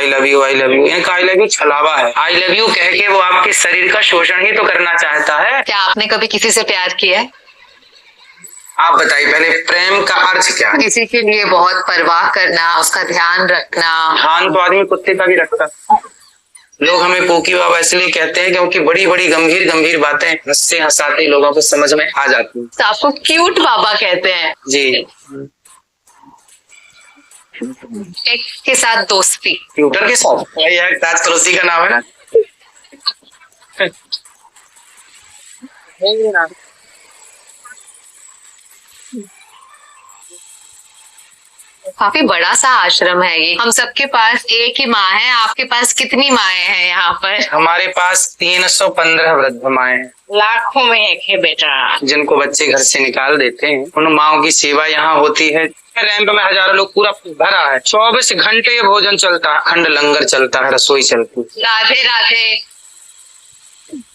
I love you I love you, इनका I love you छलावा है। आई लव यू कह के वो आपके शरीर का शोषण ही तो करना चाहता है। क्या आपने कभी किसी से प्यार किया है? आप बताइए पहले, प्रेम का अर्थ क्या है? किसी के लिए बहुत परवाह करना, उसका ध्यान रखना। ध्यान तो आदमी कुत्ते का भी रखता। लोग हमें पोकी बाबा इसलिए कहते हैं क्योंकि बड़ी बड़ी गंभीर गंभीर बातें हंसते हंसाते लोगों को समझ में आ जाती हैं। तो आपको क्यूट बाबा कहते हैं? जी। एक्स के साथ दोस्ती। ट्यूटर के साथ? यह आजकल उसी का नाम है ना। काफी बड़ा सा आश्रम है ये। हम सबके पास एक ही माँ है, आपके पास कितनी माएँ हैं यहाँ पर? हमारे पास 315 वृद्ध माएँ हैं। लाखों में एक है बेटा, जिनको बच्चे घर से निकाल देते हैं। उन माओ की सेवा यहाँ होती है। रैंप में हजारों लोग पूरा भरा है। 24 घंटे भोजन चलता है, अखंड लंगर चलता है, रसोई चलती है। राधे राधे।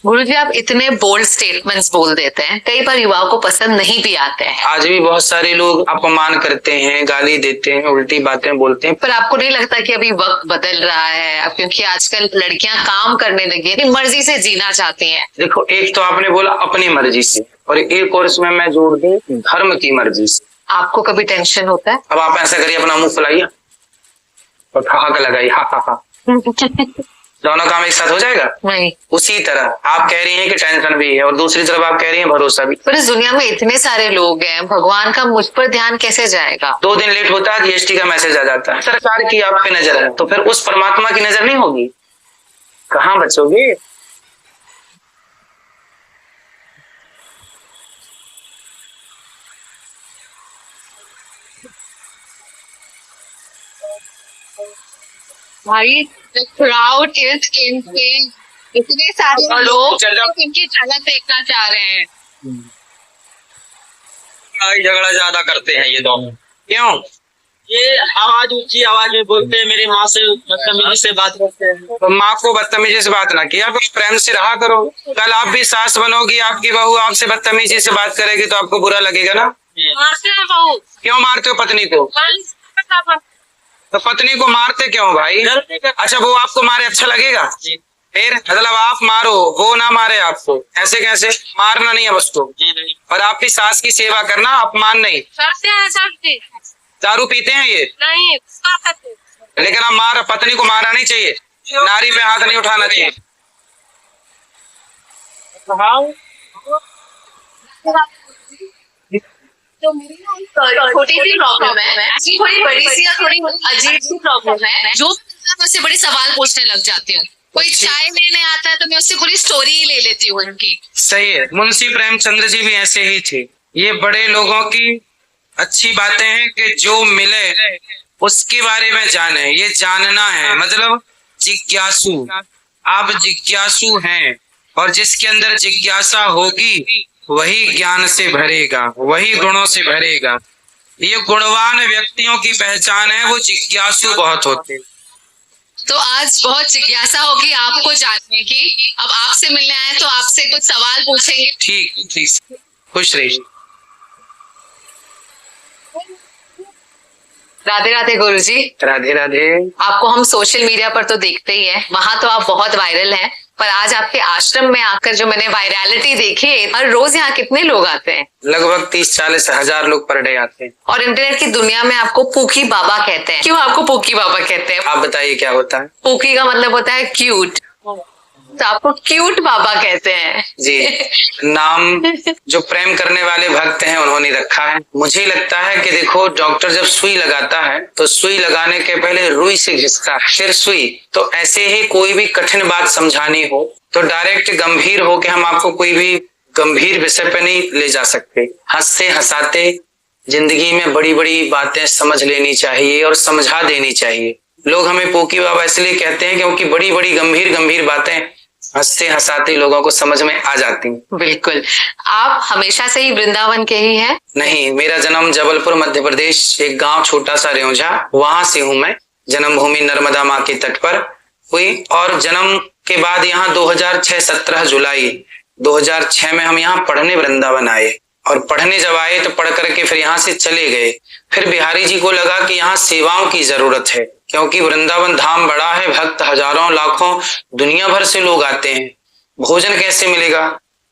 गुरुजी, आप इतने बोल्ड स्टेटमेंट्स बोल देते हैं, कई बार युवाओं को पसंद नहीं भी आते हैं। आज भी बहुत सारे लोग अपमान करते हैं, गाली देते हैं, उल्टी बातें बोलते हैं। पर आपको नहीं लगता कि अभी वक्त बदल रहा है? अब क्योंकि आजकल लड़कियां काम करने लगी हैं, मर्जी से जीना चाहती हैं। देखो, एक तो आपने बोला अपनी मर्जी से, और एक और इसमें मैं जोड़ दूं धर्म की मर्जी से। आपको कभी टेंशन होता है? अब आप ऐसा करिए, अपना मुंह फुलाइए और ठहाका लगाइए, हा हा हा। दोनों काम एक साथ हो जाएगा? नहीं। उसी तरह आप कह रही हैं कि टेंशन भी है और दूसरी तरफ आप कह रही हैं भरोसा भी। पर इस दुनिया में इतने सारे लोग हैं, भगवान का मुझ पर ध्यान कैसे जाएगा? 2 दिन लेट होता है, जीएसटी का मैसेज आ जाता है। सरकार की आप पे नजर है तो फिर उस परमात्मा की नजर नहीं होगी? कहाँ बचोगे? भाई, the crowd is insane. इतने सारे लोग इनकी झलक देखना चाह रहे हैं। झगड़ा ज्यादा करते हैं ये दोनों। क्यों? ये आवाज ऊंची आवाज में बोलते हैं, मेरी माँ से बदतमीजी से बात करते हैं। तो माँ को बदतमीजी से बात ना किया, तो प्रेम से रहा करो। कल आप भी सास बनोगी, आपकी बहू आपसे बदतमीजी से बात करेगी तो आपको बुरा लगेगा ना? मारते हैं बहू। क्यों मारते हो पत्नी को? तो पत्नी को मारते क्यों भाई? अच्छा, वो आपको मारे अच्छा लगेगा? फिर मतलब आप मारो, वो ना मारे आपको, ऐसे कैसे? मारना नहीं है उसको। और आपकी सास की सेवा करना, अपमान नहीं। दारू पीते हैं ये? नहीं। लेकिन आप पत्नी को मारना नहीं चाहिए, नारी पे हाथ नहीं उठाना चाहिए। छोटी सी प्रॉब्लम है, थोड़ी बड़ी सी या थोड़ी अजीब सी प्रॉब्लम है, जो मुझसे बड़े सवाल पूछने लग जाती हूँ। कोई चाय लेने आता है तो मैं उससे पूरी स्टोरी ही ले लेती हूँ उनकी। सही है, मुंशी प्रेमचंद्र जी भी ऐसे ही थे। ये बड़े लोगों की अच्छी बातें हैं कि जो मिले उसके बारे में जाने, ये जानना है, मतलब जिज्ञासु। आप जिज्ञासु हैं और जिसके अंदर जिज्ञासा होगी वही ज्ञान से भरेगा, वही गुणों से भरेगा। ये गुणवान व्यक्तियों की पहचान है, वो जिज्ञासु बहुत होते हैं। तो आज बहुत जिज्ञासा होगी आपको जानने की। अब आपसे मिलने आए तो आपसे कुछ सवाल पूछेंगे। ठीक ठीक, खुश रहिए। राधे राधे गुरुजी। राधे राधे। आपको हम सोशल मीडिया पर तो देखते ही हैं, वहां तो आप बहुत वायरल हैं, पर आज आपके आश्रम में आकर जो मैंने वायरलिटी देखी, हर रोज यहाँ कितने लोग आते हैं? लगभग 30-40 हजार लोग पर डे आते हैं। और इंटरनेट की दुनिया में आपको पूकी बाबा कहते हैं। क्यों आपको पूकी बाबा कहते हैं? आप बताइए क्या होता है? पूकी का मतलब होता है क्यूट, तो आपको क्यूट बाबा कहते हैं। जी, नाम जो प्रेम करने वाले भक्त हैं उन्होंने रखा है। मुझे लगता है कि देखो, डॉक्टर जब सुई लगाता है तो सुई लगाने के पहले रुई से घिसता है, फिर सुई। तो ऐसे ही कोई भी कठिन बात समझानी हो तो डायरेक्ट गंभीर हो के हम आपको कोई भी गंभीर विषय पे नहीं ले जा सकते। हंसते हंसाते जिंदगी में बड़ी बड़ी बातें समझ लेनी चाहिए और समझा देनी चाहिए। लोग हमें पोकी बाबा इसलिए कहते हैं क्योंकि बड़ी बड़ी गंभीर गंभीर बातें हंसते हंसाते लोगों को समझ में आ जाती हैं। बिल्कुल। आप हमेशा से ही वृंदावन के ही हैं? नहीं, मेरा जन्म जबलपुर मध्य प्रदेश, एक गांव छोटा सा रेउंझा, वहां से हूं मैं। जन्मभूमि नर्मदा माँ के तट पर हुई और जन्म के बाद यहाँ 2006 17 जुलाई 2006 में हम यहाँ पढ़ने वृंदावन आए। और पढ़ने जब आए तो पढ़ करके फिर यहाँ से चले गए। फिर बिहारी जी को लगा कि यहाँ सेवाओं की जरूरत है, क्योंकि वृंदावन धाम बड़ा है, भक्त हजारों लाखों दुनिया भर से लोग आते हैं। भोजन कैसे मिलेगा,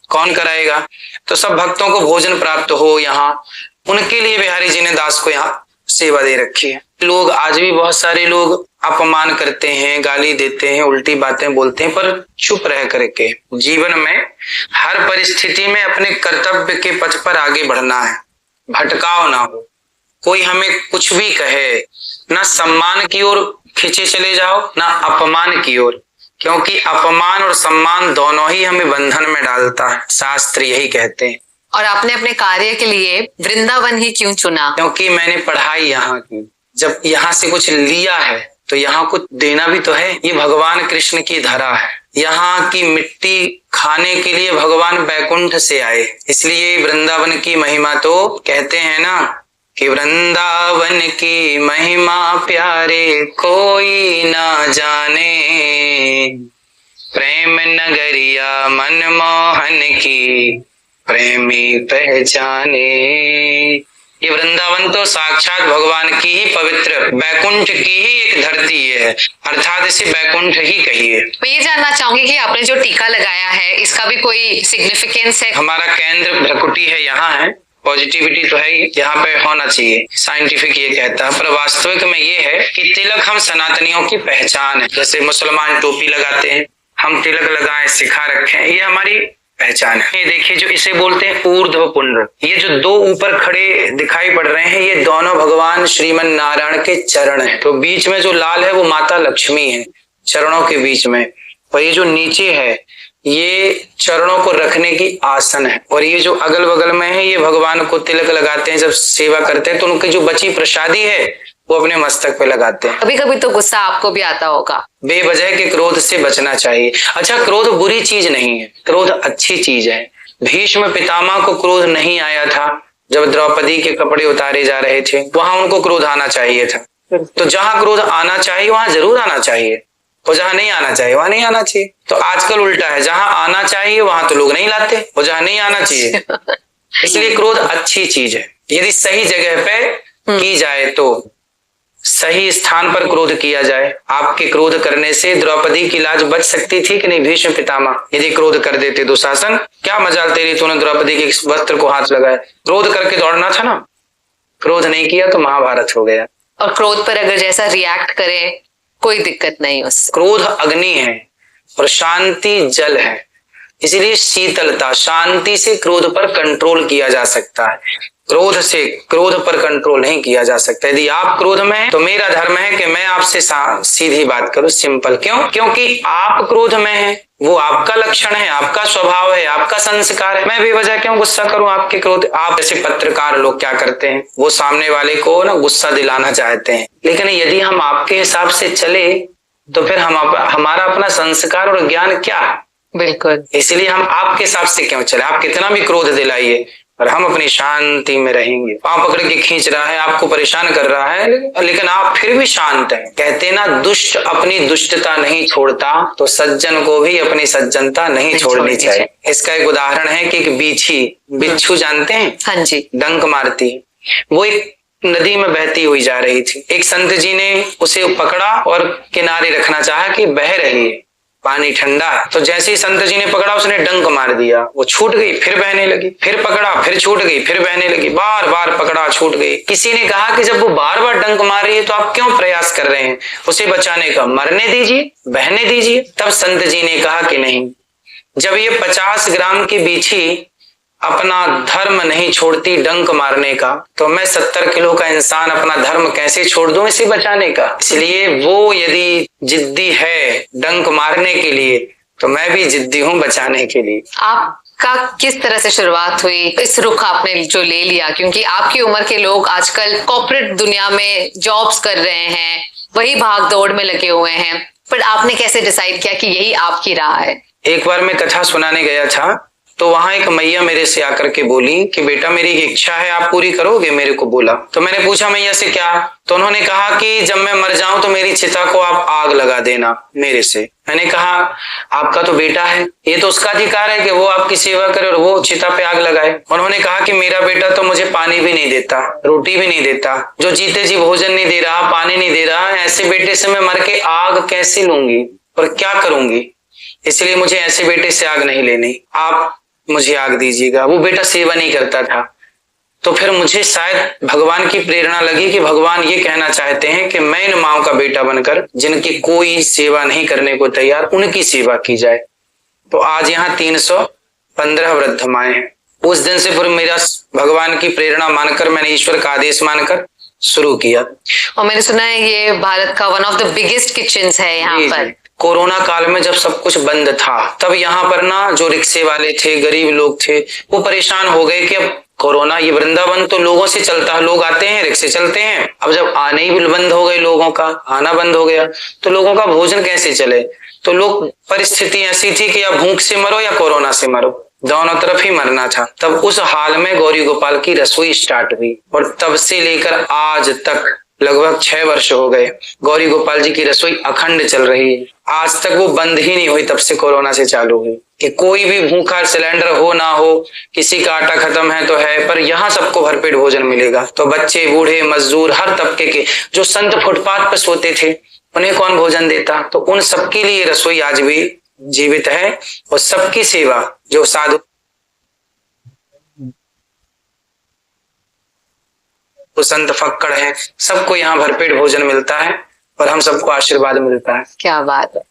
कौन कराएगा? तो सब भक्तों को भोजन प्राप्त हो यहाँ, उनके लिए बिहारी जी ने दास को यहाँ सेवा दे रखी है। लोग आज भी बहुत सारे लोग अपमान करते हैं, गाली देते हैं, उल्टी बातें बोलते हैं, पर चुप रह करके जीवन में हर परिस्थिति में अपने कर्तव्य के पथ पर आगे बढ़ना है। भटकाव ना हो, कोई हमें कुछ भी कहे, ना सम्मान की ओर खींचे चले जाओ, ना अपमान की ओर, क्योंकि अपमान और सम्मान दोनों ही हमें बंधन में डालता है, शास्त्र यही कहते हैं। और आपने अपने कार्य के लिए वृंदावन ही क्यों चुना? क्योंकि मैंने पढ़ाई यहाँ की, जब यहाँ से कुछ लिया है तो यहाँ कुछ देना भी तो है। ये भगवान कृष्ण की धरा है, यहाँ की मिट्टी खाने के लिए भगवान बैकुंठ से आए, इसलिए वृंदावन की महिमा तो कहते हैं ना कि वृंदावन की महिमा प्यारे कोई ना जाने, प्रेम नगरिया मनमोहन की प्रेमी पहचाने। ये वृंदावन तो साक्षात भगवान की ही पवित्र बैकुंठ की ही एक धरती है, अर्थात इसे बैकुंठ ही कहिए। मैं ये जानना चाहूंगी कि आपने जो टीका लगाया है इसका भी कोई सिग्निफिकेंस है? हमारा केंद्र भ्रकुटी है, यहाँ है, पॉजिटिविटी तो है ही, यहाँ पे होना चाहिए, साइंटिफिक ये कहता है, पर वास्तविक में ये है कि तिलक हम सनातनियों की पहचान है। जैसे मुसलमान टोपी लगाते हैं, हम तिलक लगाएं, सिखा रखें, ये हमारी पहचान है। ये देखिए जो इसे बोलते हैं ऊर्ध्व पुंड्र, ये जो दो ऊपर खड़े दिखाई पड़ रहे हैं ये दोनों भगवान श्रीमन नारायण के चरण हैं। तो बीच में जो लाल है वो माता लक्ष्मी है, चरणों के बीच में, और ये जो नीचे है ये चरणों को रखने की आसन है, और ये जो अगल बगल में है ये भगवान को तिलक लगाते हैं, जब सेवा करते हैं तो उनकी जो बची प्रसादी है वो अपने मस्तक पे लगाते हैं। कभी कभी तो गुस्सा आपको भी आता होगा। बेवजह के क्रोध से बचना चाहिए। अच्छा, क्रोध बुरी चीज नहीं है, क्रोध अच्छी चीज है। भीष्म पितामह को क्रोध नहीं आया था जब द्रौपदी के कपड़े उतारे जा रहे थे, वहां उनको क्रोध आना चाहिए था। तो जहां क्रोध आना चाहिए वहां जरूर आना चाहिए, और जहां नहीं आना चाहिए वहां नहीं आना चाहिए। तो आजकल उल्टा है, जहां आना चाहिए वहां तो लोग नहीं लाते, और जहां नहीं आना चाहिए। इसलिए क्रोध अच्छी चीज है, यदि सही जगह पे की जाए तो, सही स्थान पर क्रोध किया जाए। आपके क्रोध करने से द्रौपदी की लाज बच सकती थी कि नहीं? भीष्म पितामह यदि क्रोध कर देते, दुशासन क्या मजाल तेरी, तूने द्रौपदी के वस्त्र को हाथ लगाया, क्रोध करके दौड़ना था ना, क्रोध नहीं किया तो महाभारत हो गया। और क्रोध पर अगर जैसा रिएक्ट करे कोई दिक्कत नहीं उससे। क्रोध अग्नि है और शांति जल है, इसलिए शीतलता, शांति से क्रोध पर कंट्रोल किया जा सकता है, क्रोध से क्रोध पर कंट्रोल नहीं किया जा सकता। यदि आप क्रोध में हैं तो मेरा धर्म है कि मैं आपसे सीधी बात करूं, सिंपल। क्यों? क्योंकि आप क्रोध में हैं, वो आपका लक्षण है, आपका स्वभाव है, आपका संस्कार है। मैं बेवजह क्यों गुस्सा करूं आपके क्रोध? आप जैसे पत्रकार लोग क्या करते हैं, वो सामने वाले को ना गुस्सा दिलाना चाहते हैं, लेकिन यदि हम आपके हिसाब से चले तो फिर हमारा अपना संस्कार और ज्ञान क्या है? बिल्कुल। इसलिए हम आपके हिसाब से क्यों चले? आप कितना भी क्रोध दिलाइए और हम अपनी शांति में रहेंगे। पांव पकड़ के खींच रहा है, आपको परेशान कर रहा है, लेकिन आप फिर भी शांत हैं। कहते ना, दुष्ट अपनी दुष्टता नहीं छोड़ता तो सज्जन को भी अपनी सज्जनता नहीं छोड़नी चाहिए। इसका एक उदाहरण है कि एक बिच्छू जानते हैं? हाँ जी। डंक मारती, वो एक नदी में बहती हुई जा रही थी। एक संत जी ने उसे पकड़ा और किनारे रखना चाहा कि बह रही है, पानी ठंडा है। तो जैसे ही संत जी ने पकड़ा उसने डंक मार दिया, वो छूट गई, फिर बहने लगी, फिर पकड़ा, फिर छूट गई, फिर बहने लगी, बार बार पकड़ा, छूट गई। किसी ने कहा कि जब वो बार बार डंक मार रही है तो आप क्यों प्रयास कर रहे हैं उसे बचाने का? मरने दीजिए, बहने दीजिए। तब संत जी ने कहा कि नहीं, जब ये 50 ग्राम की बीछी अपना धर्म नहीं छोड़ती डंक मारने का, तो मैं 70 किलो का इंसान अपना धर्म कैसे छोड़ दूं इसे बचाने का? इसलिए वो यदि जिद्दी है डंक मारने के लिए तो मैं भी जिद्दी हूं बचाने के लिए। आपका किस तरह से शुरुआत हुई, इस रुख आपने जो ले लिया? क्योंकि आपकी उम्र के लोग आजकल कॉर्पोरेट दुनिया में जॉब्स कर रहे हैं, वही भाग दौड़ में लगे हुए हैं, पर आपने कैसे डिसाइड किया कि यही आपकी राह है? एक बार मैं कथा सुनाने गया था तो वहां एक मैया मेरे से आकर के बोली कि बेटा मेरी एक इच्छा है, आप पूरी करोगे? मेरे को बोला। तो मैंने पूछा मैया से क्या? तो उन्होंने कहा कि जब मैं मर जाऊं तो मेरी चिता को आप आग लगा देना मेरे से। मैंने कहा आपका तो बेटा है, ये तो उसका अधिकार है कि वो आपकी सेवा करे और वो चिता पे आग लगाए। उन्होंने कहा कि मेरा बेटा तो मुझे पानी भी नहीं देता, रोटी भी नहीं देता, जो जीते जी भोजन नहीं दे रहा, पानी नहीं दे रहा, ऐसे बेटे से मैं मर के आग कैसे लूंगी और क्या करूंगी? इसलिए मुझे ऐसे बेटे से आग नहीं लेनी, आप मुझे आग दीजिएगा। वो बेटा सेवा नहीं करता था। तो फिर मुझे शायद भगवान की प्रेरणा लगी कि भगवान ये कहना चाहते हैं कि मैं इन माओ का बेटा बनकर जिनकी कोई सेवा नहीं करने को तैयार, उनकी सेवा की जाए। तो आज यहाँ 315 वृद्ध माएं हैं। उस दिन से फिर मेरा भगवान की प्रेरणा मानकर, मैंने ईश्वर का आदेश मानकर शुरू किया। और मैंने सुना है ये भारत का one of the biggest kitchens है यहाँ पर। कोरोना काल में जब सब कुछ बंद था, तब यहाँ पर ना जो रिक्शे वाले थे, गरीब लोग थे, वो परेशान हो गए कि अब कोरोना, ये वृंदावन तो लोगों से चलता है, लोग आते हैं, रिक्शे चलते हैं। अब जब आने ही बंद हो गए, लोगों का आना बंद हो गया, तो लोगों का भोजन कैसे चले? तो लोग, परिस्थिति ऐसी थी कि या भूख से मरो या कोरोना से मरो, दोनों तरफ ही मरना था। तब उस हाल में गौरी गोपाल की रसोई स्टार्ट हुई और तब से लेकर आज तक लगभग 6 वर्ष हो गए गौरी गोपाल जी की रसोई अखंड चल रही है। आज तक वो बंद ही नहीं हुई, तब से कोरोना से चालू हुई कि कोई भी भूखा सिलेंडर हो ना हो, किसी का आटा खत्म है तो है, पर यहाँ सबको भरपेट भोजन मिलेगा। तो बच्चे, बूढ़े, मजदूर, हर तबके के, जो संत फुटपाथ पर सोते थे उन्हें कौन भोजन देता? तो उन सबके लिए रसोई आज भी जीवित है और सबकी सेवा, जो साधु संत फक्कड़ है, सबको यहाँ भरपेट भोजन मिलता है और हम सबको आशीर्वाद मिलता है। क्या बात है।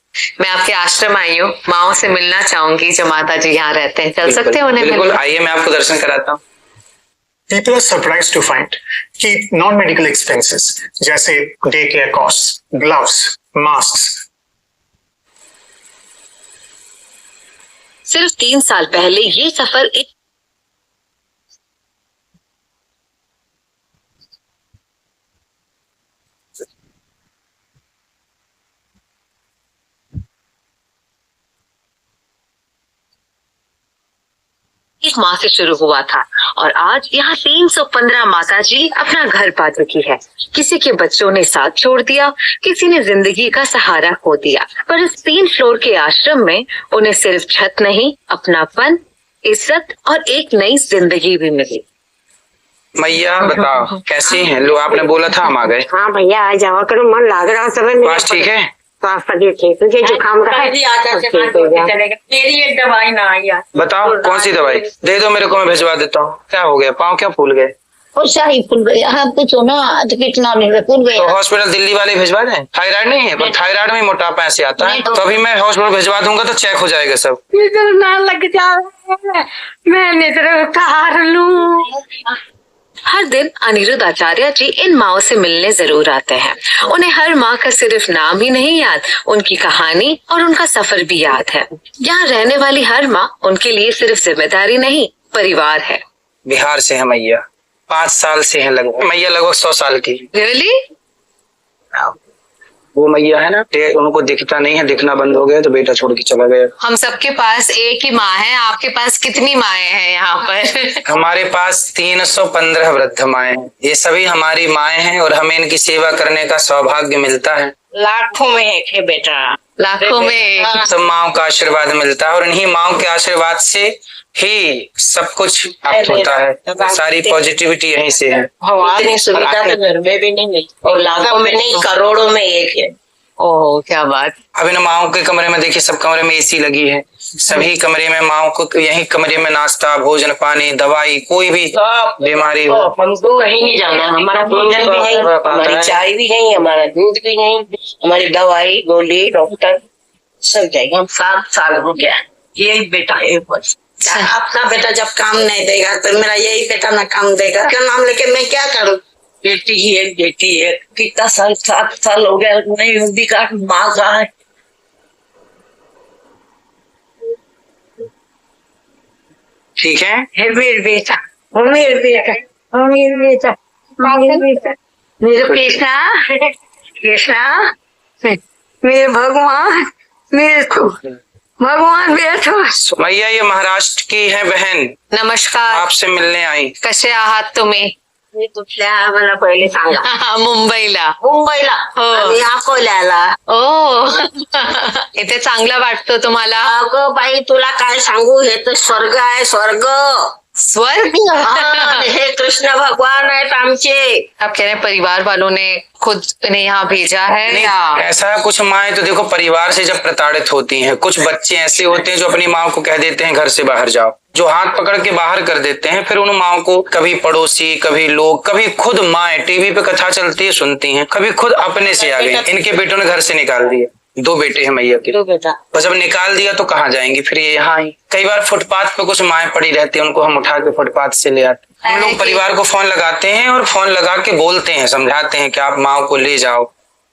मैं आपके आश्रम आई हूँ, माओ से मिलना चाहूंगी जो माता जी यहाँ रहते हैं। चल सकते हैं उन्हें? बिल्कुल, आइए मैं आपको दर्शन कराता हूँ। People are surprised to find कि non-medical expenses जैसे day care costs, gloves, masks, सिर्फ 3 साल पहले ये सफर एक माह से शुरू हुआ था और आज यहाँ 315 माता जी अपना घर पा चुकी है। किसी के बच्चों ने साथ छोड़ दिया, किसी ने जिंदगी का सहारा खो दिया, पर इस 3 फ्लोर के आश्रम में उन्हें सिर्फ छत नहीं, अपनापन, इज्जत और एक नई जिंदगी भी मिली। मैया बताओ कैसी हैं? लो, आपने बोला था हम आ गए। हाँ भैया आ जाओ करो, मन लाग रहा समय बस ठीक है। तुझे जुकाम का है? मेरी एक दवाई ना आई यार। बताओ कौन सी दवाई? दे दो मेरे को, मैं भिजवा देता हूँ। क्या हो गया? पाँव क्या फूल गए? और शाही फूल गया, हाँ कुछ ना तो कितना नहीं फूल तो गया। हॉस्पिटल दिल्ली वाले भिजवा दें? थायराइड नहीं है, पर थायराइड में मोटापा ऐसे आता है, तो अभी मैं हॉस्पिटल भिजवा दूंगा तो चेक हो जाएगा सब। इधर ना लग जाए, मैंने इधर उतार लूं। हर दिन अनिरुद्ध आचार्य जी इन माओं से मिलने जरूर आते हैं। उन्हें हर माँ का सिर्फ नाम ही नहीं याद, उनकी कहानी और उनका सफर भी याद है। यहाँ रहने वाली हर माँ उनके लिए सिर्फ जिम्मेदारी नहीं, परिवार है। बिहार से है मैया, 5 साल से है लगभग। मैया लगभग 100 साल की। रियली? वो मैया है ना, उनको दिखता नहीं है, दिखना बंद हो गया तो बेटा छोड़ के चला गया। हम सबके पास एक ही माँ है, आपके पास कितनी माएं हैं यहाँ पर? हमारे पास 315 वृद्ध माएं हैं। ये सभी हमारी माएं हैं और हमें इनकी सेवा करने का सौभाग्य मिलता है। लाखों में एक है बेटा, लाखों में एक। सब माओं का आशीर्वाद मिलता है और इन्हीं माओं के आशीर्वाद से ही सब कुछ प्राप्त होता है। सारी पॉजिटिविटी यहीं से है। इतनी सुविधा तो घर में भी नहीं मिलती और लाखों में नहीं, करोड़ों में एक है। ओह क्या बात। अब इन माओं के कमरे में देखिए, सब कमरे में एसी लगी है। सभी कमरे में माओं को, यही कमरे में नाश्ता, भोजन, पानी, दवाई, कोई भी बीमारी हो। हमको कहीं नहीं जाना, हमारा भोजन भी है, हमारी चाय भी है, हमारा दूध भी है, हमारी दवाई, गोली, डॉक्टर सब जाएगा। हम 7 साल हो गया, यही बेटा है बस। अपना बेटा जब काम नहीं देगा तो मेरा यही बेटा ना काम देगा, क्या नाम लेके मैं क्या करूँ? बेटी है, बेटी है, कितना साल, 7 साल हो गया नहीं दिखा, माँ का है। ठीक है, मेरे बेटा, मेरे बेटा, मेरे बेटा, मेरे बेटा, मेरे कृष्णा, कृष्णा, मेरे भगवान, मेरे को भगवान बेटा मैया ये महाराष्ट्र की है बहन, नमस्कार, आपसे मिलने आई। कसे आहात तुम्ही? मी कुठल्या मला पहिले सांगा. मुंबईला. मुंबईला हो. आणि अकोल्याला. ओ इथे चांगलं वाटतं तुम्हाला? अगं बाई तुला काय सांगू, हे तर स्वर्ग आहे, स्वर्ग. स्वर्ग. हा, हे कृष्ण भगवान आहेत आमचे. आप कह रहे हैं परिवार वालों ने खुद इन्हें यहाँ भेजा है नहीं, या? ऐसा कुछ माएँ तो देखो परिवार से जब प्रताड़ित होती हैं, कुछ बच्चे ऐसे होते हैं जो अपनी माँ को कह देते हैं घर से बाहर जाओ, जो हाथ पकड़ के बाहर कर देते हैं। फिर उन माओ को कभी पड़ोसी, कभी लोग, कभी खुद माएँ टीवी पे कथा चलती है सुनती हैं, कभी खुद अपने से आ गई। इनके बेटों ने घर से निकाल दिया, 2 बेटे हैं मैया के। तो बेटा और जब निकाल दिया तो कहाँ जाएंगी, फिर ये यहाँ आई। कई बार फुटपाथ पे कुछ माएँ पड़ी रहती हैं, उनको हम उठा के फुटपाथ से ले आते। हम लोग परिवार को फोन लगाते हैं और फोन लगा के बोलते हैं, समझाते हैं कि आप माँ को ले जाओ,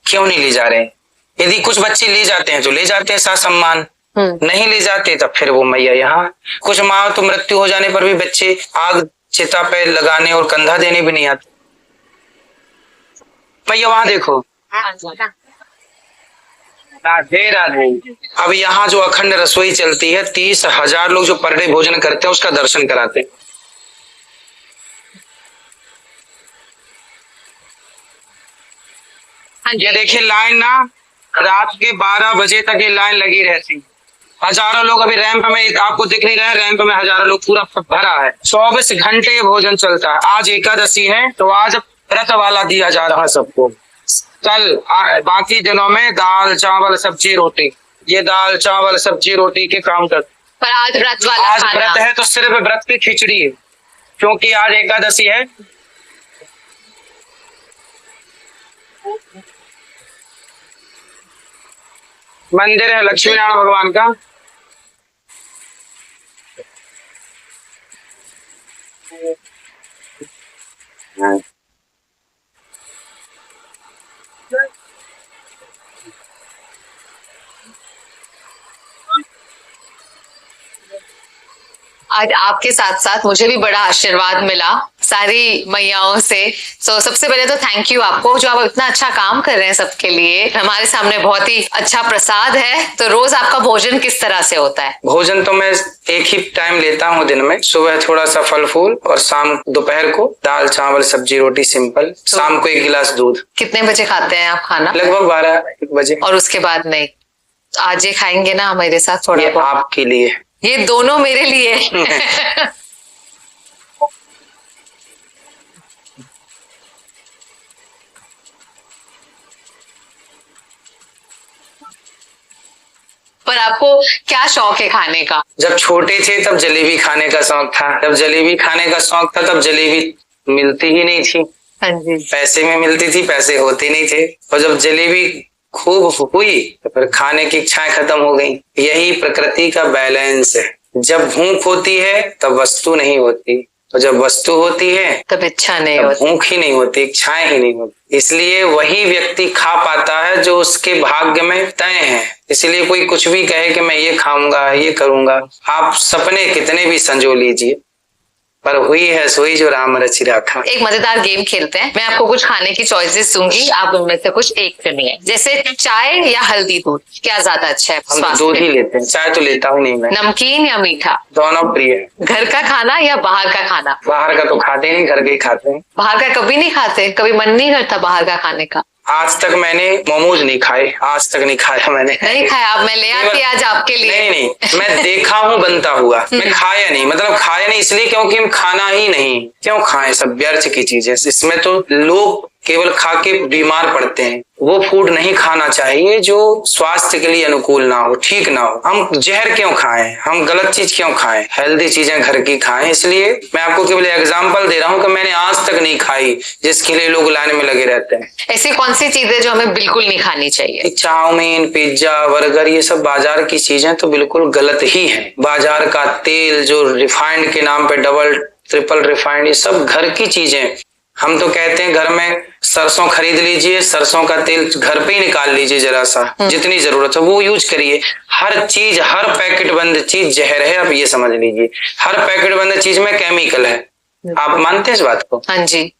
क्यों नहीं ले जा रहे। यदि कुछ बच्चे ले जाते हैं तो ले जाते हैं साथ सम्मान, नहीं ले जाते तब फिर वो मैया यहाँ। कुछ माँ तो मृत्यु हो जाने पर भी बच्चे आग चिता पे लगाने और कंधा देने भी नहीं आते। मैया वहां देखो, राधे राधे। अब यहाँ जो अखंड रसोई चलती है, 30,000 लोग जो पर डे भोजन करते हैं उसका दर्शन कराते हैं। ये देखिए लाइन ना, रात के 12 बजे तक ये लाइन लगी रहती। हजारों लोग अभी रैंप में आपको दिख नहीं रहा है, रैंप में हजारों लोग पूरा भरा है। 24 घंटे ये भोजन चलता है। आज एकादशी है तो आज व्रत वाला दिया जा रहा है सबको। कल बाकी दिनों में दाल चावल सब्जी रोटी, ये दाल चावल सब्जी रोटी के काम करते। पर आज व्रत वाला आज खाना। व्रत है तो सिर्फ व्रत की खिचड़ी है, क्योंकि आज एकादशी है। मंदिर है लक्ष्मी नारायण भगवान का। आज आपके साथ साथ मुझे भी बड़ा आशीर्वाद मिला सारी मैयाओं से। सबसे पहले तो थैंक यू आपको, जो आप इतना अच्छा काम कर रहे हैं सबके लिए। हमारे सामने बहुत ही अच्छा प्रसाद है। तो रोज आपका भोजन किस तरह से होता है? भोजन तो मैं एक ही टाइम लेता हूँ दिन में, सुबह थोड़ा सा फल फूल और शाम दोपहर को दाल चावल सब्जी रोटी सिंपल, शाम को 1 गिलास दूध। कितने बजे खाते हैं आप खाना? लगभग 12-1 बजे। और उसके बाद नहीं? आज ये खाएंगे ना हमारे साथ थोड़ा? ये आपके लिए, ये दोनों मेरे लिए। पर आपको क्या शौक है खाने का? जब छोटे थे तब जलेबी खाने का शौक था। जब जलेबी खाने का शौक था तब जलेबी मिलती ही नहीं थी। हाँ जी। पैसे में मिलती थी, पैसे होते नहीं थे। और जब जलेबी खूब हुई तो फिर खाने की इच्छाएं खत्म हो गई। यही प्रकृति का बैलेंस है। जब भूख होती है तब वस्तु नहीं होती, और जब वस्तु होती है तब इच्छा नहीं तब होती। भूख ही नहीं होती, इच्छाएं ही नहीं होती। इसलिए वही व्यक्ति खा पाता है जो उसके भाग्य में तय है। इसलिए कोई कुछ भी कहे कि मैं ये खाऊंगा ये करूंगा, आप सपने कितने भी संजो लीजिए, पर हुई है सोई जो राम रचि राखा। एक मजेदार गेम खेलते हैं। मैं आपको कुछ खाने की चॉइसेस दूंगी, आप उनमें से कुछ एक चुनिए। जैसे चाय या हल्दी दूध, क्या ज्यादा अच्छा है हम स्वास्थ्य दूध ही के? लेते हैं, चाय तो लेता हूँ नहीं मैं। नमकीन या मीठा? दोनों प्रिय है। घर का खाना या बाहर का खाना? बाहर का तो खाते नहीं, घर के ही खाते हैं। बाहर का कभी नहीं खाते? कभी मन नहीं करता बाहर का खाने का? आज तक मैंने मोमोज नहीं खाए, आज तक नहीं खाया मैंने। नहीं खाया? आप मैं ले आती आज आपके लिए। नहीं, मैं देखा हूँ बनता हुआ, मैं खाया नहीं। मतलब खाया नहीं इसलिए क्योंकि हम खाना ही नहीं, क्यों खाएं, सब व्यर्थ की चीजें। इसमें तो लोग केवल खा के बीमार पड़ते हैं। वो फूड नहीं खाना चाहिए जो स्वास्थ्य के लिए अनुकूल ना हो, ठीक ना हो। हम जहर क्यों खाएं, हम गलत चीज क्यों खाएं, हेल्दी चीजें घर की खाएं। इसलिए मैं आपको केवल एग्जांपल दे रहा हूँ कि मैंने आज तक नहीं खाई, जिसके लिए लोग लाइन में लगे रहते हैं। ऐसी कौन सी चीजें जो हमें बिल्कुल नहीं खानी चाहिए? चाउमीन, पिज्जा, बर्गर, ये सब बाजार की चीजें तो बिल्कुल गलत ही है। बाजार का तेल जो रिफाइंड के नाम पे डबल ट्रिपल रिफाइंड, ये सब घर की चीजें। हम तो कहते हैं घर में सरसों खरीद लीजिए, सरसों का तेल घर पे ही निकाल लीजिए, जरा सा जितनी जरूरत है वो यूज करिए। हर चीज, हर पैकेट बंद चीज जहर है, आप ये समझ लीजिए। हर पैकेट बंद चीज में केमिकल है। आप मानते हैं इस बात को? हाँ जी।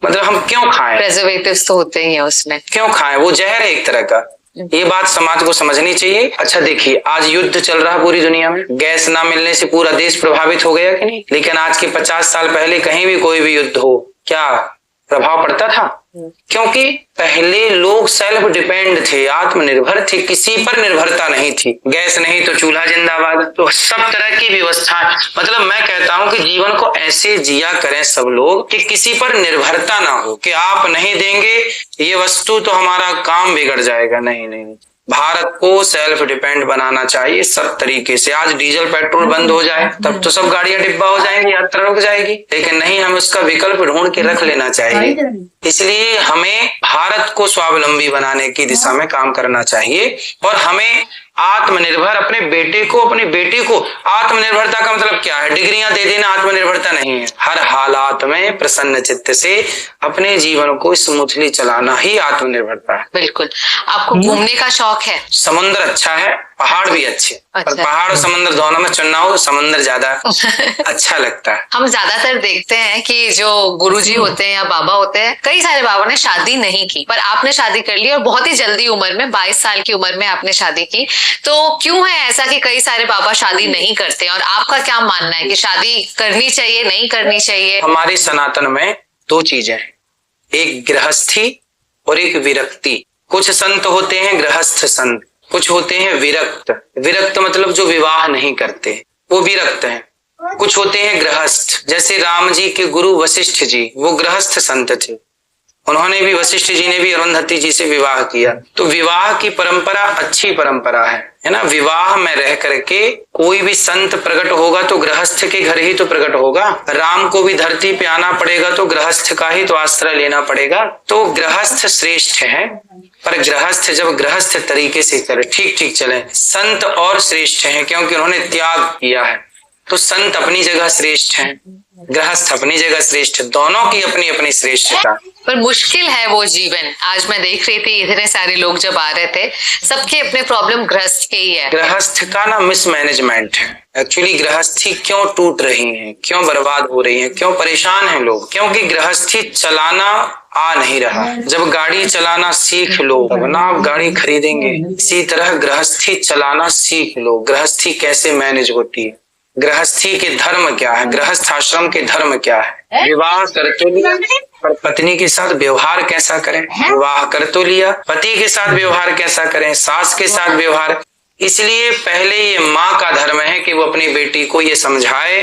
मतलब हम क्यों खाएं? प्रेजर्वेटिव्स तो होते ही हैं उसमें। क्यों खाएं? वो जहर है एक तरह का। ये बात समाज को समझनी चाहिए। अच्छा देखिए, आज युद्ध चल रहा है पूरी दुनिया में, गैस ना मिलने से पूरा देश प्रभावित हो गया कि नहीं? लेकिन आज के 50 साल पहले कहीं भी कोई भी युद्ध हो, क्या प्रभाव पड़ता था? क्योंकि पहले लोग सेल्फ डिपेंड थे, आत्मनिर्भर थे, किसी पर निर्भरता नहीं थी। गैस नहीं तो चूल्हा जिंदाबाद। तो सब तरह की व्यवस्था, मतलब मैं कहता हूं कि जीवन को ऐसे जिया करें सब लोग कि किसी पर निर्भरता ना हो कि आप नहीं देंगे ये वस्तु तो हमारा काम बिगड़ जाएगा। नहीं नहीं, भारत को सेल्फ डिपेंड बनाना चाहिए सब तरीके से। आज डीजल पेट्रोल बंद हो जाए तब तो सब गाड़ियां डिब्बा हो जाएंगी, यात्रा रुक जाएगी, लेकिन नहीं, हम उसका विकल्प ढूंढ के रख लेना चाहिए। इसलिए हमें भारत को स्वावलंबी बनाने की दिशा में काम करना चाहिए और हमें आत्मनिर्भर अपने बेटे को, अपनी बेटी को, आत्मनिर्भरता का मतलब क्या है? डिग्रियां दे देना आत्मनिर्भरता नहीं है। हर हालात में प्रसन्न चित्त से अपने जीवन को स्मूथली चलाना ही आत्मनिर्भरता है। बिल्कुल। आपको घूमने का शौक है? समुद्र अच्छा है, पहाड़ भी अच्छे, अच्छा। पर पहाड़ और समुद्र दोनों में चुनना हो तो समुद्र ज्यादा अच्छा लगता है। हम ज्यादातर देखते हैं कि जो गुरुजी होते हैं या बाबा होते हैं, कई सारे बाबा ने शादी नहीं की, पर आपने शादी कर ली और बहुत ही जल्दी उम्र में, 22 साल की उम्र में आपने शादी की। तो क्यों है ऐसा कि कई सारे बाबा शादी नहीं करते, और आपका क्या मानना है कि शादी करनी चाहिए, नहीं करनी चाहिए? हमारे सनातन में दो चीजें हैं, एक गृहस्थी और एक विरक्ति। कुछ संत होते हैं गृहस्थ संत, कुछ होते हैं विरक्त। विरक्त मतलब जो विवाह नहीं करते, वो विरक्त हैं। कुछ होते हैं गृहस्थ, जैसे राम जी के गुरु वशिष्ठ जी, वो गृहस्थ संत थे। उन्होंने भी, वशिष्ठ जी ने भी अरुंधति जी से विवाह किया। तो विवाह की परंपरा अच्छी परंपरा है ना? विवाह में रह करके कोई भी संत प्रकट होगा तो गृहस्थ के घर ही तो प्रकट होगा। राम को भी धरती पे आना पड़ेगा तो गृहस्थ का ही तो आश्रय लेना पड़ेगा। तो गृहस्थ श्रेष्ठ है, पर गृहस्थ जब गृहस्थ तरीके से चले, ठीक ठीक चले। संत और श्रेष्ठ हैं क्योंकि उन्होंने त्याग किया है। तो संत अपनी जगह श्रेष्ठ हैं, गृहस्थ अपनी जगह श्रेष्ठ, दोनों की अपनी अपनी श्रेष्ठता। पर मुश्किल है वो जीवन। आज मैं देख रही थी इतने सारे लोग जब आ रहे थे, सबके अपने प्रॉब्लम गृहस्थ के ही है। गृहस्थ का ना मिसमैनेजमेंट है। एक्चुअली गृहस्थी क्यों टूट रही है, क्यों बर्बाद हो रही है, क्यों परेशान हैं लोग? क्योंकि गृहस्थी चलाना आ नहीं रहा। जब गाड़ी चलाना सीख लो तब ना आप गाड़ी खरीदेंगे। इसी तरह गृहस्थी चलाना सीख लो, गृहस्थी कैसे मैनेज होती है, गृहस्थी के धर्म क्या है, गृहस्थ आश्रम के धर्म क्या है। विवाह कर तो लिया, पर पत्नी के साथ व्यवहार कैसा करें? विवाह कर तो लिया, पति के साथ व्यवहार कैसा करें, सास के साथ व्यवहार। इसलिए पहले ये माँ का धर्म है कि वो अपनी बेटी को ये समझाए,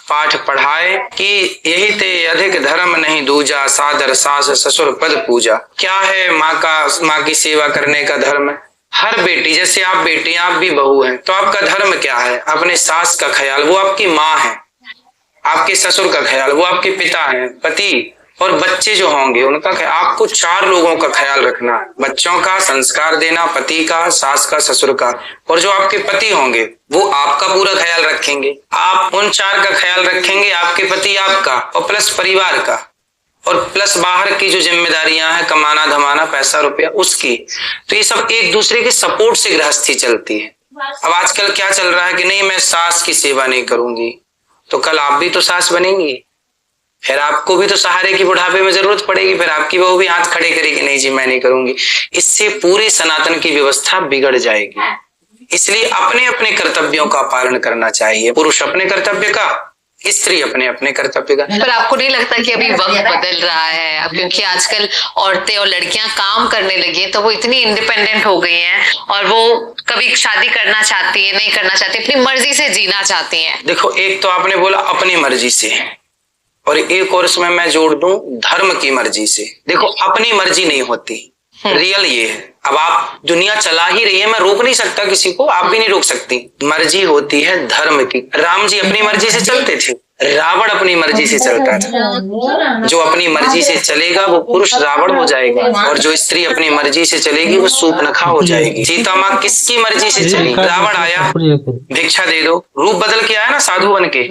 पाठ पढ़ाए कि यही ते अधिक धर्म नहीं दूजा, सादर सास ससुर पद पूजा। क्या है माँ की सेवा करने का धर्म? हर बेटी, जैसे आप बेटी, आप भी बहू हैं, तो आपका धर्म क्या है? अपने सास का ख्याल, वो आपकी माँ है। आपके ससुर का ख्याल, वो आपके पिता हैं। पति और बच्चे जो होंगे उनका, आपको 4 लोगों का ख्याल रखना, बच्चों का संस्कार देना, पति का, सास का, ससुर का, और जो आपके पति होंगे वो आपका पूरा ख्याल रखेंगे। आप उन 4 का ख्याल रखेंगे, आपके पति आपका, और प्लस परिवार का, और प्लस बाहर की जो जिम्मेदारियां हैं, कमाना धमाना, पैसा रुपया, उसकी। तो ये सब एक दूसरे के सपोर्ट से गृहस्थी चलती है। अब आजकल क्या चल रहा है कि नहीं मैं सास की सेवा नहीं करूंगी, तो कल आप भी तो सास बनेंगी, फिर आपको भी तो सहारे की बुढ़ापे में जरूरत पड़ेगी, फिर आपकी बहू भी हाथ खड़े करेगी, नहीं जी मैं नहीं करूंगी। इससे पूरे सनातन की व्यवस्था बिगड़ जाएगी। इसलिए अपने अपने कर्तव्यों का पालन करना चाहिए, पुरुष अपने कर्तव्य का, स्त्री अपने अपने कर्तव्य का। पर आपको नहीं लगता कि अभी वक्त बदल रहा है? अब क्योंकि आजकल औरतें और लड़कियां काम करने लगी हैं, तो वो इतनी इंडिपेंडेंट हो गई हैं और वो कभी शादी करना चाहती है, नहीं करना चाहती, अपनी मर्जी से जीना चाहती हैं। देखो, एक तो आपने बोला अपनी मर्जी से, और एक और इसमें मैं जोड़ दूं धर्म की मर्जी से। देखो, अपनी मर्जी नहीं होती, रियल ये है। अब आप दुनिया चला ही रही है, मैं रोक नहीं सकता किसी को, आप भी नहीं रोक सकती। मर्जी होती है धर्म की। राम जी अपनी मर्जी से चलते थे, रावण अपनी मर्जी से चलता था। जो अपनी मर्जी से चलेगा वो पुरुष रावण हो जाएगा, और जो स्त्री अपनी मर्जी से चलेगी वो सूर्पनखा हो जाएगी। सीता माँ किसकी मर्जी से चली? रावण आया, भिक्षा दे दो, रूप बदल के आया ना साधु बन के,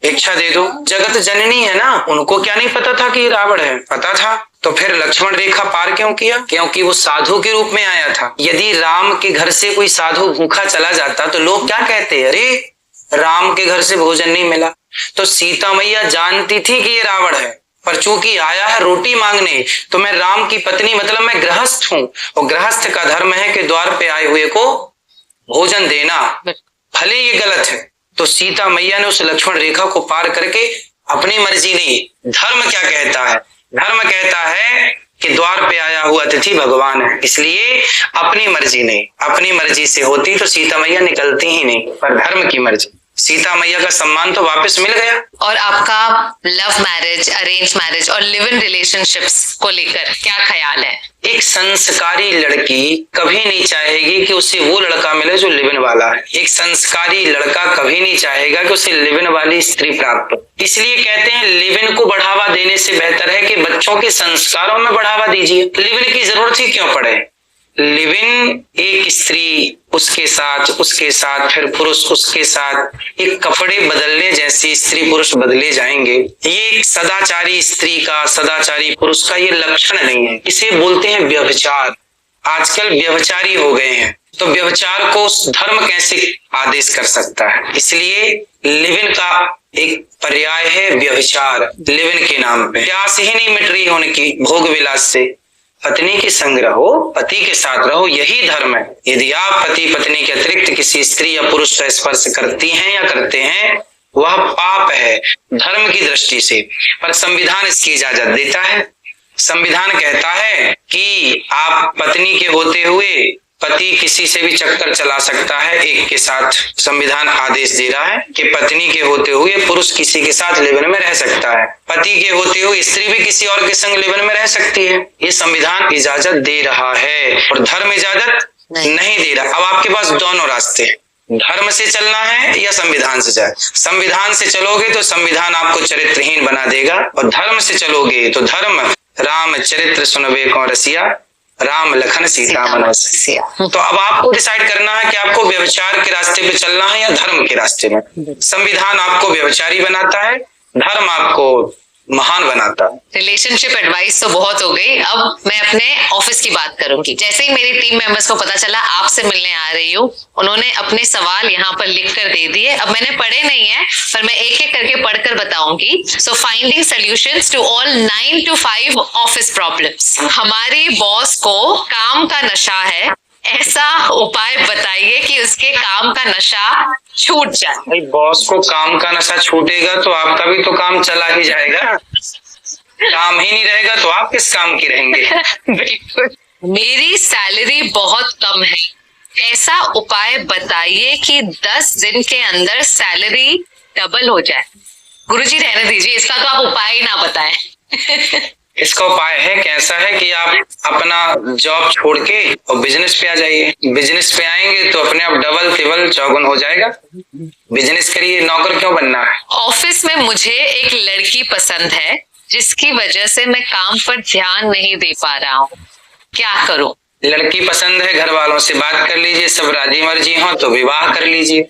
भिक्षा दे दो। जगत जननी है ना, उनको क्या नहीं पता था कि रावण है? पता था। तो फिर लक्ष्मण रेखा पार क्यों किया? क्योंकि वो साधु के रूप में आया था। यदि राम के घर से कोई साधु भूखा चला जाता तो लोग क्या कहते? अरे राम के घर से भोजन नहीं मिला। तो सीता मैया जानती थी कि ये रावण है, पर चूंकि आया है रोटी मांगने, तो मैं राम की पत्नी मतलब मैं गृहस्थ हूँ, और गृहस्थ का धर्म है कि द्वार पे आए हुए को भोजन देना, भले ये गलत है। तो सीता मैया ने उस लक्ष्मण रेखा को पार करके अपनी मर्जी नहीं, धर्म क्या कहता है, धर्म कहता है कि द्वार पे आया हुआ अतिथि भगवान है, इसलिए अपनी मर्जी नहीं, अपनी मर्जी से होती तो सीता मैया निकलती ही नहीं, पर धर्म की मर्जी। सीता मैया का सम्मान तो वापस मिल गया। और आपका लव मैरिज, अरेंज मैरिज और लिव इन रिलेशनशिप्स को लेकर क्या ख्याल है? एक संस्कारी लड़की कभी नहीं चाहेगी कि उसे वो लड़का मिले जो लिव इन वाला है। एक संस्कारी लड़का कभी नहीं चाहेगा कि उसे लिव इन वाली स्त्री प्राप्त हो। इसलिए कहते हैं लिव इन को बढ़ावा देने से बेहतर है कि बच्चों के संस्कारों में बढ़ावा दीजिए। लिव इन की जरूरत ही क्यों पड़े? लिव इन एक स्त्री उसके साथ फिर पुरुष उसके साथ, एक कपड़े बदलने जैसे स्त्री पुरुष बदले जाएंगे। ये एक सदाचारी स्त्री का, सदाचारी पुरुष का ये लक्षण नहीं है, इसे बोलते हैं व्यभिचार। आजकल व्यभिचारी हो गए हैं, तो व्यभिचार को धर्म कैसे आदेश कर सकता है? इसलिए लिव इन का एक पर्याय है व्यभिचार। लिव इन के नाम पे प्यास ही नहीं मिट रही उनकी भोग विलास से, पत्नी के संग रहो, पति के साथ रहो, यही धर्म है। यदि आप पति पत्नी के अतिरिक्त किसी स्त्री या पुरुष का स्पर्श करती हैं या करते हैं, वह पाप है धर्म की दृष्टि से, पर संविधान इसकी इजाजत देता है। संविधान कहता है कि आप पत्नी के होते हुए पति किसी से भी चक्कर चला सकता है, एक के साथ संविधान आदेश दे रहा है कि पत्नी के होते हुए पुरुष किसी के साथ लिव इन में रह सकता है, पति के होते हुए स्त्री भी किसी और के संग लिव इन में रह सकती है। ये संविधान इजाजत दे रहा है और धर्म इजाजत नहीं दे रहा। अब आपके पास दोनों रास्ते हैं, धर्म से चलना है या संविधान से जाए। संविधान से चलोगे तो संविधान आपको चरित्रहीन बना देगा, और धर्म से चलोगे तो धर्म राम चरित्र सुनबे को रसिया, राम लखन सीता मन बसिया। तो अब आपको डिसाइड करना है कि आपको व्यभिचार के रास्ते पे चलना है या धर्म के रास्ते में। संविधान आपको व्यभिचारी बनाता है, धर्म आपको महान बनाता है। रिलेशनशिप एडवाइस तो बहुत हो गई, अब मैं अपने ऑफिस की बात करूंगी। जैसे ही मेरी टीम मेंबर्स को पता चला आपसे मिलने आ रही हूँ, उन्होंने अपने सवाल यहाँ पर लिख कर दे दिए। अब मैंने पढ़े नहीं है, पर मैं एक एक करके पढ़कर बताऊंगी। So finding solutions to all 9 to 5 office problems. हमारी बॉस को काम का नशा है, ऐसा उपाय बताइए कि उसके काम का नशा छूट जाए। भाई बॉस को काम का नशा छूटेगा तो आपका भी तो काम चला ही जाएगा। काम ही नहीं रहेगा तो आप किस काम की रहेंगे? बिल्कुल। मेरी सैलरी बहुत कम है, ऐसा उपाय बताइए कि 10 दिन के अंदर सैलरी डबल हो जाए। गुरुजी रहने दीजिए, इसका तो आप उपाय ही ना बताएं। इसका उपाय है कैसा है कि आप अपना जॉब छोड़ के और बिजनेस पे आ जाइए। बिजनेस पे आएंगे तो अपने आप डबल तिबल चौगुन हो जाएगा। बिजनेस करिए, नौकर क्यों बनना है? ऑफिस में मुझे एक लड़की पसंद है, जिसकी वजह से मैं काम पर ध्यान नहीं दे पा रहा हूँ, क्या करूँ? लड़की पसंद है, घर वालों से बात कर लीजिए, सब राजी मर्जी हो तो विवाह कर लीजिए,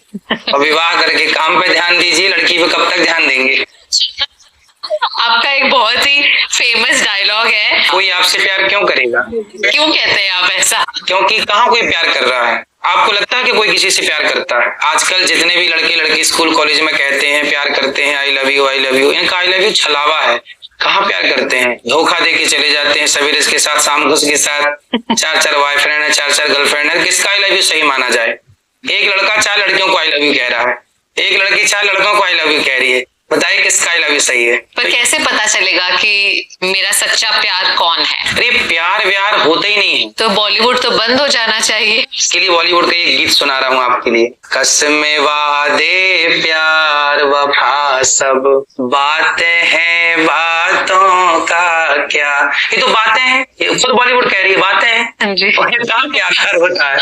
और विवाह करके काम पे ध्यान दीजिए। लड़की पे कब तक ध्यान देंगे? आपका एक बहुत ही फेमस डायलॉग है, कोई आपसे प्यार क्यों करेगा? क्यों कहते हैं आप ऐसा? क्योंकि कहाँ कोई प्यार कर रहा है? आपको लगता है कि कोई किसी से प्यार करता है? आजकल जितने भी लड़के लड़की स्कूल कॉलेज में कहते हैं प्यार करते हैं, I love you I love you, इनका आई लव यू छलावा है। कहाँ प्यार करते हैं? धोखा दे के चले जाते हैं, सवेरे इसके साथ शाम को उसके साथ, 4 बॉयफ्रेंड है, 4 गर्लफ्रेंड है। किसका आई लव यू सही माना जाए? एक लड़का 4 लड़कियों को आई लव यू कह रहा है, एक लड़की 4 लड़कों को आई लव यू कह रही है, बताइए किसका आई लव यू सही है? पर कैसे पता चलेगा कि मेरा सच्चा प्यार कौन है? अरे प्यार व्यार होता ही नहीं है। तो बॉलीवुड तो बंद हो जाना चाहिए। इसके लिए बॉलीवुड का एक गीत सुना रहा हूँ आपके लिए। कसमें वादे प्यार वफा सब बातें हैं, बातों का क्या। ये तो बातें हैं, ये खुद बॉलीवुड कह रही है बातें हैं। जी। और ये कहाँ प्यार होता है?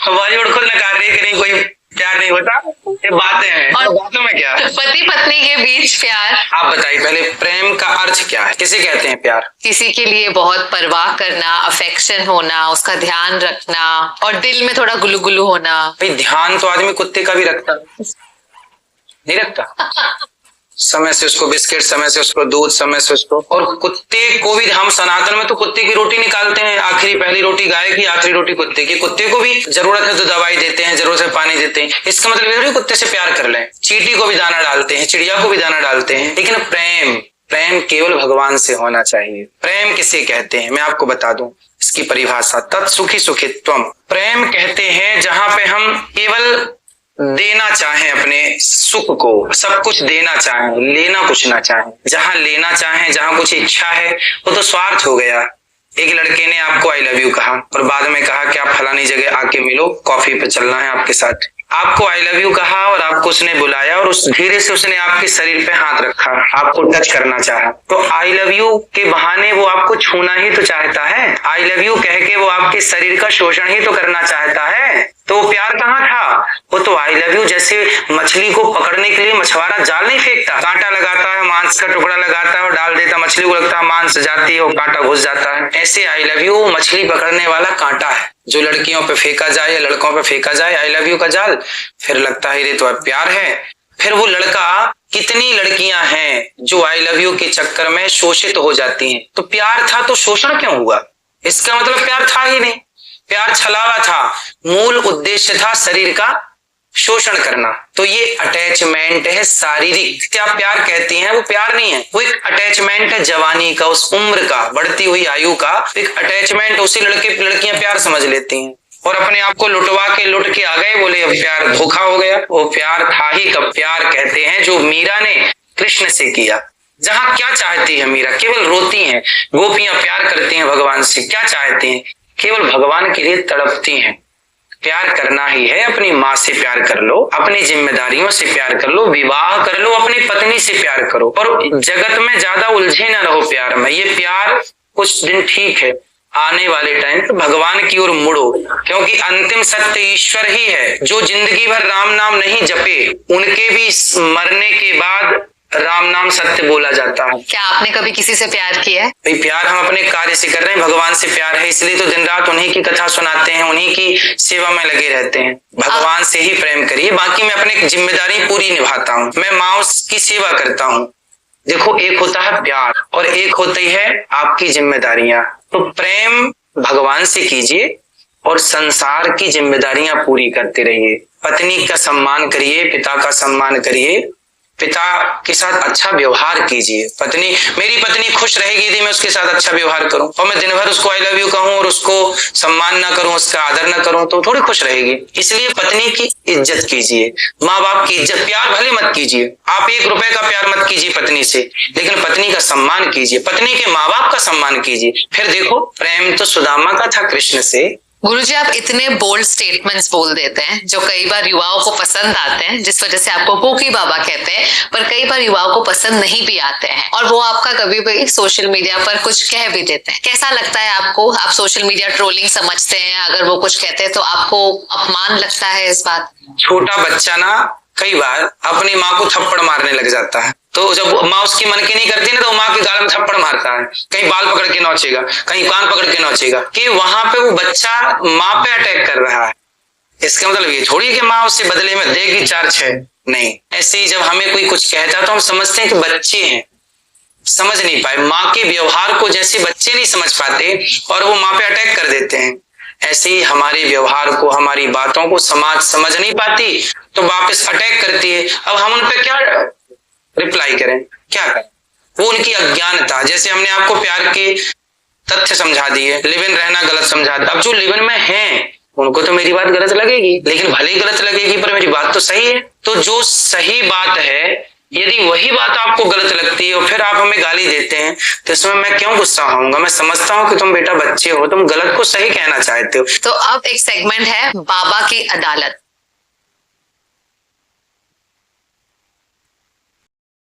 बॉलीवुड खुद नकार रही है कि नहीं कोई प्यार नहीं होता, ये बातें हैं। और बातों में क्या? पति पत्नी के बीच प्यार। आप बताइए पहले, प्रेम का अर्थ क्या है? किसे कहते हैं प्यार? किसी के लिए बहुत परवाह करना, अफेक्शन होना, उसका ध्यान रखना, और दिल में थोड़ा गुलू गुलू होना। भाई ध्यान तो आदमी कुत्ते का भी रखता नहीं रखता? समय से उसको बिस्किट, समय से उसको दूध, समय से उसको, और कुत्ते को भी हम सनातन में तो कुत्ते की रोटी निकालते हैं। आखिरी पहली रोटी गाय की, आखिरी रोटी कुत्ते की। कुत्ते को भी जरूरत है तो दवाई देते हैं, जरूरत है पानी देते हैं। इसका मतलब ये कुत्ते से प्यार कर लें। चींटी को भी दाना डालते हैं, चिड़िया को भी दाना डालते हैं, लेकिन प्रेम केवल भगवान से होना चाहिए। प्रेम किसे कहते हैं मैं आपको बता दूं इसकी परिभाषा। तत्सुखी सुखित्वम। प्रेम कहते हैं जहां पे हम केवल देना चाहें, अपने सुख को सब कुछ देना चाहें, लेना कुछ ना चाहें। जहां लेना चाहें, जहां कुछ इच्छा है, वो तो स्वार्थ हो गया। एक लड़के ने आपको आई लव यू कहा और बाद में कहा कि आप फलानी जगह आके मिलो, कॉफी पे चलना है आपके साथ। आपको आई लव यू कहा और आपको उसने बुलाया और उस धीरे से उसने आपके शरीर पे हाथ रखा, आपको टच करना चाहा। तो आई लव यू के बहाने वो आपको छूना ही तो चाहता है। आई लव यू कह के वो आपके शरीर का शोषण ही तो करना चाहता है। तो प्यार कहाँ था? वो तो आई लव यू जैसे मछली को पकड़ने के लिए मछुआरा जाल नहीं फेंकता, कांटा लगाता है, मांस का टुकड़ा लगाता है और डाल देता, मछली को लगता है मांस जाती है और कांटा घुस जाता है। ऐसे आई लव यू मछली पकड़ने वाला कांटा है जो लड़कियों पे फेंका जाए या लड़कों पे फेंका जाए आई लव यू का जाल, फिर लगता है ये तो प्यार है। फिर वो लड़का, कितनी लड़कियां हैं जो आई लव यू के चक्कर में शोषित हो जाती हैं। तो प्यार था तो शोषण क्यों हुआ? इसका मतलब प्यार था ही नहीं, प्यार छलावा था। मूल उद्देश्य था शरीर का शोषण करना। तो ये अटैचमेंट है शारीरिक। क्या प्यार कहती हैं वो प्यार नहीं है, वो एक अटैचमेंट है जवानी का, उस उम्र का, बढ़ती हुई आयु का एक अटैचमेंट। उसी लड़कियां प्यार समझ लेती हैं और अपने आप को लुटवा के लुट के आ गए, बोले अब प्यार धोखा हो गया। वो प्यार था ही कब? प्यार कहते हैं जो मीरा ने कृष्ण से किया। जहां क्या चाहती है मीरा? केवल रोती हैं। गोपियां प्यार करती हैं भगवान से, क्या चाहती हैं? केवल भगवान के लिए तड़पती हैं। प्यार करना ही है, अपनी माँ से प्यार कर लो, अपनी जिम्मेदारियों से प्यार कर लो, विवाह कर लो, अपनी पत्नी से प्यार करो और जगत में ज्यादा उलझे ना रहो प्यार में। ये प्यार कुछ दिन ठीक है, आने वाले टाइम पे भगवान की ओर मुड़ो, क्योंकि अंतिम सत्य ईश्वर ही है। जो जिंदगी भर राम नाम नहीं जपे उनके भी मरने के बाद राम नाम सत्य बोला जाता है। क्या आपने कभी किसी से प्यार किया है? भाई प्यार हम अपने कार्य से कर रहे हैं, भगवान से प्यार है, इसलिए तो दिन रात उन्हीं की कथा सुनाते हैं, उन्हीं की सेवा में लगे रहते हैं। भगवान से ही प्रेम करिए, बाकी मैं अपनी जिम्मेदारी पूरी निभाता हूँ, मैं माँ की सेवा करता हूँ। देखो एक होता है प्यार और एक होती है आपकी जिम्मेदारियां। तो प्रेम भगवान से कीजिए और संसार की जिम्मेदारियां पूरी करते रहिए। पत्नी का सम्मान करिए, पिता का सम्मान करिए, पिता के साथ अच्छा व्यवहार कीजिए। मेरी पत्नी खुश रहेगी यदि मैं उसके साथ अच्छा व्यवहार करूं और मैं दिन भर उसको आई लव यू कहूं और उसको सम्मान ना करूं, उसका आदर ना करूं, तो थोड़ी खुश रहेगी। इसलिए पत्नी की इज्जत कीजिए, माँ बाप की इज्जत। प्यार भले मत कीजिए, आप 1 रुपए का प्यार मत कीजिए पत्नी से, लेकिन पत्नी का सम्मान कीजिए, पत्नी के माँ बाप का सम्मान कीजिए। फिर देखो प्रेम तो सुदामा का था कृष्ण से। गुरुजी आप इतने बोल्ड स्टेटमेंट्स बोल देते हैं जो कई बार युवाओं को पसंद आते हैं, जिस वजह से आपको कोकी बाबा कहते हैं, पर कई बार युवाओं को पसंद नहीं भी आते हैं और वो आपका कभी भी सोशल मीडिया पर कुछ कह भी देते हैं। कैसा लगता है आपको? आप सोशल मीडिया ट्रोलिंग समझते हैं? अगर वो कुछ कहते हैं तो आपको अपमान लगता है इस बात? छोटा बच्चा ना कई बार अपनी माँ को थप्पड़ मारने लग जाता है, तो जब माँ उसकी मन की नहीं करती ना तो माँ के गाल में थप्पड़ मारता है, कहीं बाल पकड़ के नोचेगा, कहीं कान पकड़ के नोचेगा, कि वहां पे वो बच्चा माँ पे अटैक कर रहा है। इसका मतलब ये थोड़ी कि माँ उससे बदले में देगी 4-6, नहीं। ऐसे ही जब हमें कोई कुछ कहता तो हम समझते हैं कि बच्चे हैं, समझ नहीं पाए माँ के व्यवहार को, जैसे बच्चे नहीं समझ पाते और वो माँ पे अटैक कर देते हैं, ऐसे ही हमारे व्यवहार को, हमारी बातों को समाज समझ नहीं पाती तो वापस अटैक करती है। अब हम उन पे क्या रिप्लाई करें, क्या करें? वो उनकी अज्ञानता। जैसे हमने आपको प्यार के तथ्य समझा दिए, लिव इन रहना गलत समझा दिया। अब जो लिव इन में हैं उनको तो मेरी बात गलत लगेगी, लेकिन भले ही गलत लगेगी पर मेरी बात तो सही है। तो जो सही बात है यदि वही बात आपको गलत लगती है और फिर आप हमें गाली देते हैं तो इसमें मैं क्यों गुस्सा होऊंगा? मैं समझता हूँ कि तुम बेटा बच्चे हो, तुम गलत को सही कहना चाहते हो। तो अब एक सेगमेंट है बाबा की अदालत।